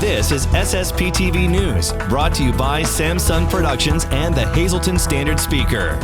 This is SSPTV News, brought to you by Samsung Productions and the Hazleton Standard Speaker.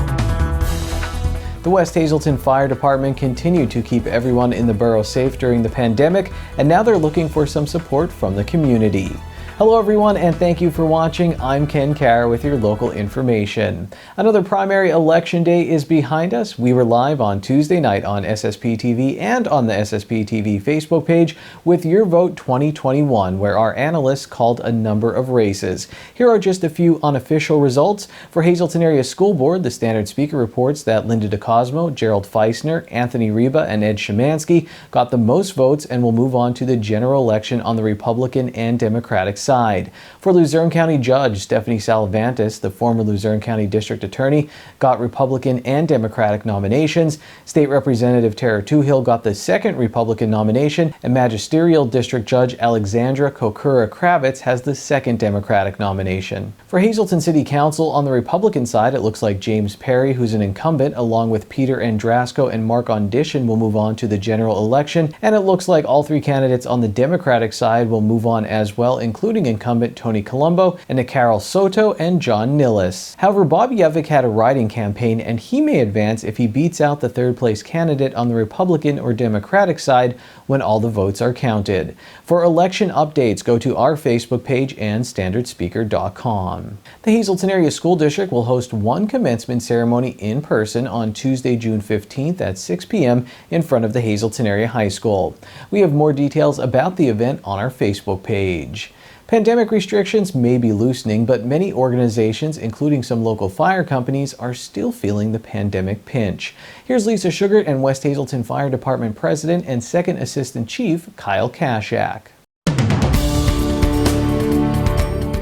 The West Hazleton Fire Department continued to keep everyone in the borough safe during the pandemic, and now they're looking for some support from the community. Hello everyone, and thank you for watching. I'm Ken Carr with your local information. Another primary election day is behind us. We were live on Tuesday night on SSPTV and on the SSPTV Facebook page with Your Vote 2021, where our analysts called a number of races. Here are just a few unofficial results. For Hazleton Area School Board, the Standard Speaker reports that Linda DeCosmo, Gerald Feisner, Anthony Reba, and Ed Szymanski got the most votes and will move on to the general election on the Republican and Democratic side. For Luzerne County Judge Stephanie Salavantis, the former Luzerne County District Attorney, got Republican and Democratic nominations. State Representative Tara Toohill got the second Republican nomination, and Magisterial District Judge Alexandra Kokura-Kravitz has the second Democratic nomination. For Hazleton City Council, on the Republican side, it looks like James Perry, who's an incumbent, along with Peter Andrasco and Mark Ondition, will move on to the general election, and it looks like all three candidates on the Democratic side will move on as well, including incumbent Tony Colombo and Carol Soto and John Nillis. However, Bob Yevick had a writing campaign, and he may advance if he beats out the third place candidate on the Republican or Democratic side when all the votes are counted. For election updates, go to our Facebook page and standardspeaker.com. The Hazleton Area School District will host one commencement ceremony in person on Tuesday, June 15th at 6 p.m. in front of the Hazleton Area High School. We have more details about the event on our Facebook page. Pandemic restrictions may be loosening, but many organizations, including some local fire companies, are still feeling the pandemic pinch. Here's Lisa Sugart and West Hazleton Fire Department President and Second Assistant Chief Kyle Kashak.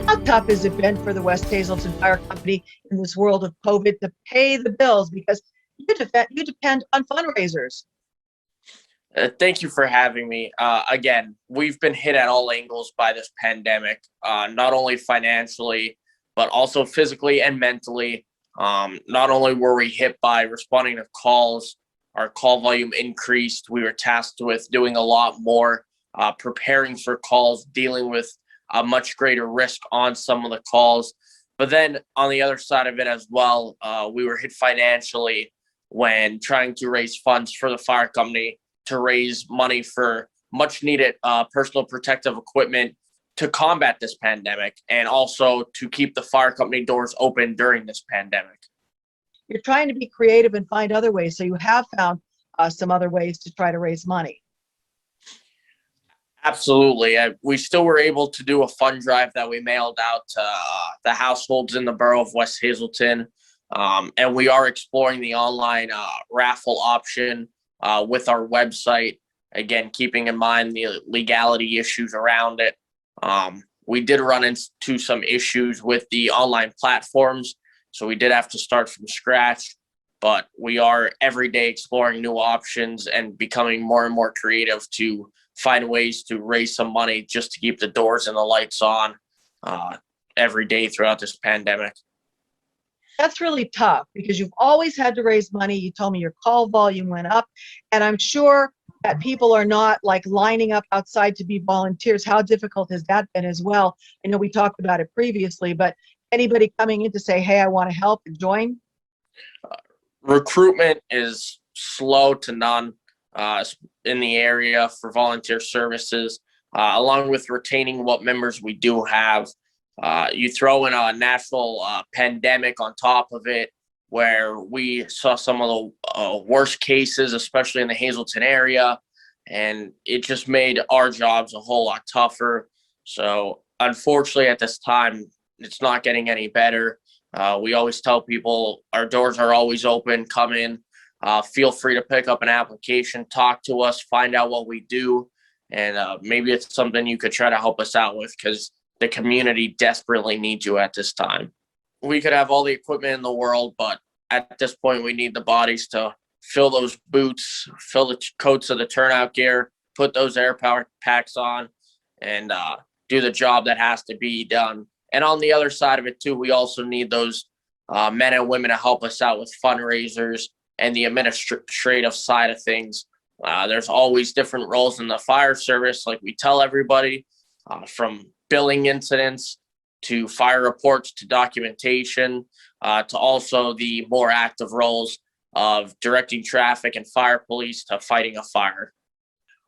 How tough has it been for the West Hazleton Fire Company in this world of COVID to pay the bills, because you depend on fundraisers? Thank you for having me. Again, we've been hit at all angles by this pandemic, not only financially, but also physically and mentally. Not only were we hit by responding to calls, our call volume increased. We were tasked with doing a lot more, preparing for calls, dealing with a much greater risk on some of the calls. But then on the other side of it as well, we were hit financially when trying to raise funds for the fire company to raise money for much needed personal protective equipment to combat this pandemic, and also to keep the fire company doors open during this pandemic. You're trying to be creative and find other ways, so you have found some other ways to try to raise money. Absolutely. We still were able to do a fund drive that we mailed out to the households in the borough of West Hazleton, and we are exploring the online raffle option with our website, again, keeping in mind the legality issues around it. We did run into some issues with the online platforms, so we did have to start from scratch, but we are every day exploring new options and becoming more and more creative to find ways to raise some money just to keep the doors and the lights on every day throughout this pandemic. That's really tough, because you've always had to raise money. You told me your call volume went up, and I'm sure that people are not like lining up outside to be volunteers. How difficult has that been as well? I know we talked about it previously, but anybody coming in to say, hey, I want to help and join? Recruitment is slow to none in the area for volunteer services, along with retaining what members we do have. You throw in a national pandemic on top of it, where we saw some of the worst cases, especially in the Hazleton area, and it just made our jobs a whole lot tougher. So unfortunately, at this time, it's not getting any better. We always tell people our doors are always open. Come in, feel free to pick up an application, talk to us, find out what we do, and maybe it's something you could try to help us out with, because the community desperately needs you at this time. We could have all the equipment in the world, but at this point, we need the bodies to fill those boots, fill the coats of the turnout gear, put those air power packs on, and do the job that has to be done. And on the other side of it too, we also need those men and women to help us out with fundraisers and the administrative side of things. There's always different roles in the fire service, like we tell everybody, from billing incidents to fire reports to documentation, to also the more active roles of directing traffic and fire police to fighting a fire.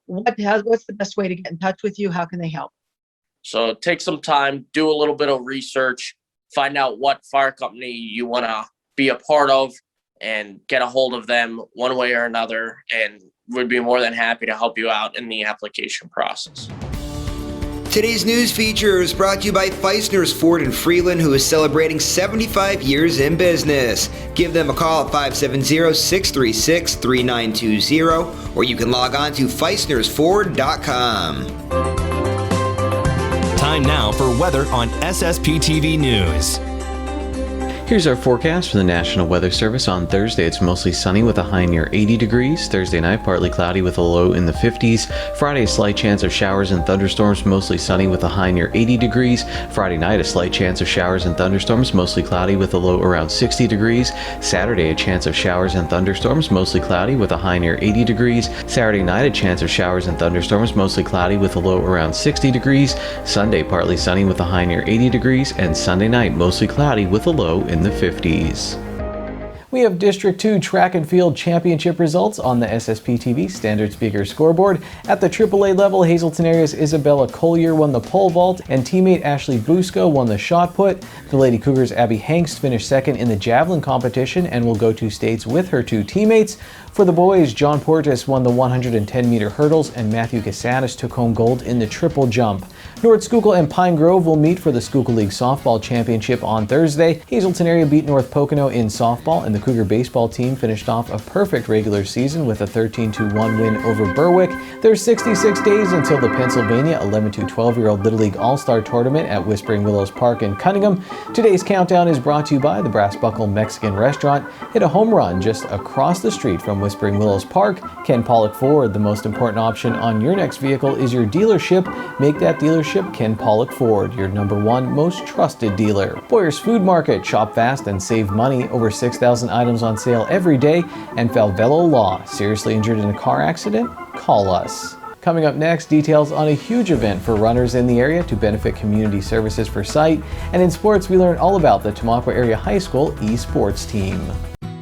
What's the best way to get in touch with you? How can they help? So take some time, do a little bit of research, find out what fire company you want to be a part of, and get a hold of them one way or another, and would be more than happy to help you out in the application process. Today's news feature is brought to you by Feisner's Ford in Freeland, who is celebrating 75 years in business. Give them a call at 570-636-3920, or you can log on to feisnersford.com. Time now for weather on SSPTV News. Here's our forecast from the National Weather Service. On Thursday, it's mostly sunny with a high near 80 degrees. Thursday night, partly cloudy with a low in the 50s. Friday, a slight chance of showers and thunderstorms, mostly sunny with a high near 80 degrees. Friday night, a slight chance of showers and thunderstorms, mostly cloudy with a low around 60 degrees. Saturday, a chance of showers and thunderstorms, mostly cloudy with a high near 80 degrees. Saturday night, a chance of showers and thunderstorms, mostly cloudy with a low around 60 degrees. Sunday, partly sunny with a high near 80 degrees. And Sunday night, mostly cloudy with a low in the 50s. We have District 2 Track and Field Championship results on the SSPTV Standard Speaker scoreboard. At the AAA level, Hazleton area's Isabella Collier won the pole vault, and teammate Ashley Busco won the shot put. The Lady Cougars' Abby Hangst finished second in the javelin competition and will go to states with her two teammates. For the boys, John Portis won the 110-meter hurdles, and Matthew Casanis took home gold in the triple jump. North Schuylkill and Pine Grove will meet for the Schuylkill League Softball Championship on Thursday. Hazleton area beat North Pocono in softball, and the Cougar baseball team finished off a perfect regular season with a 13-1 win over Berwick. There's 66 days until the Pennsylvania 11 to 12-year-old Little League All-Star Tournament at Whispering Willows Park in Cunningham. Today's countdown is brought to you by the Brass Buckle Mexican Restaurant. Hit a home run just across the street from Whispering Willows Park. Ken Pollock Ford, the most important option on your next vehicle is your dealership. Make that dealership Ken Pollock Ford, your #1 most trusted dealer. Boyer's Food Market, shop fast and save money. Over 6,000 items on sale every day. And Falvello Law, seriously injured in a car accident? Call us. Coming up next, details on a huge event for runners in the area to benefit community services for sight. And in sports, we learn all about the Tamaqua Area High School esports team.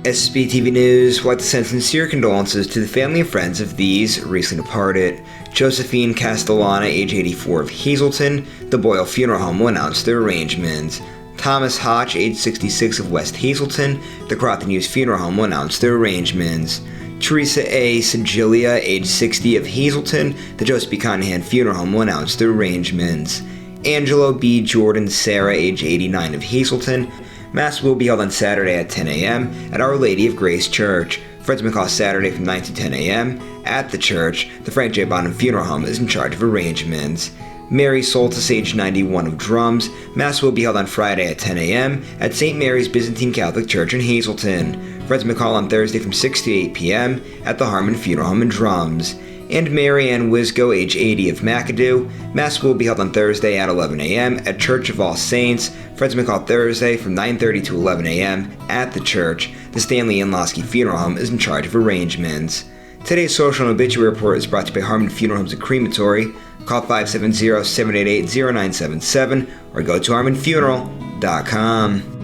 SSPTV News would like to send sincere condolences to the family and friends of these recently departed. Josephine Castellana, age 84 of Hazleton, the Boyle Funeral Home will announce their arrangements. Thomas Hotch, age 66 of West Hazleton, the Crofton Youth Funeral Home will announce their arrangements. Teresa A. Sigilia, age 60 of Hazleton, the Joseph B. Conahan Funeral Home will announce their arrangements. Angelo B. Jordan Serra, age 89 of Hazleton, Mass will be held on Saturday at 10 a.m. at Our Lady of Grace Church. Friends may call Saturday from 9 to 10 a.m. at the church. The Frank J. Bonham Funeral Home is in charge of arrangements. Mary Soltis, age 91 of Drums. Mass will be held on Friday at 10 a.m. at St. Mary's Byzantine Catholic Church in Hazleton. Friends may call on Thursday from 6 to 8 p.m. at the Harmon Funeral Home in Drums. And Mary Ann Wisgo, age 80 of McAdoo. Mass will be held on Thursday at 11 a.m. at Church of All Saints. Friends may call Thursday from 9:30 to 11 a.m. at the church. The Stanley Inlosky Funeral Home is in charge of arrangements. Today's social and obituary report is brought to you by Harmon Funeral Homes and Crematory. Call 570-788-0977 or go to harmonfuneral.com.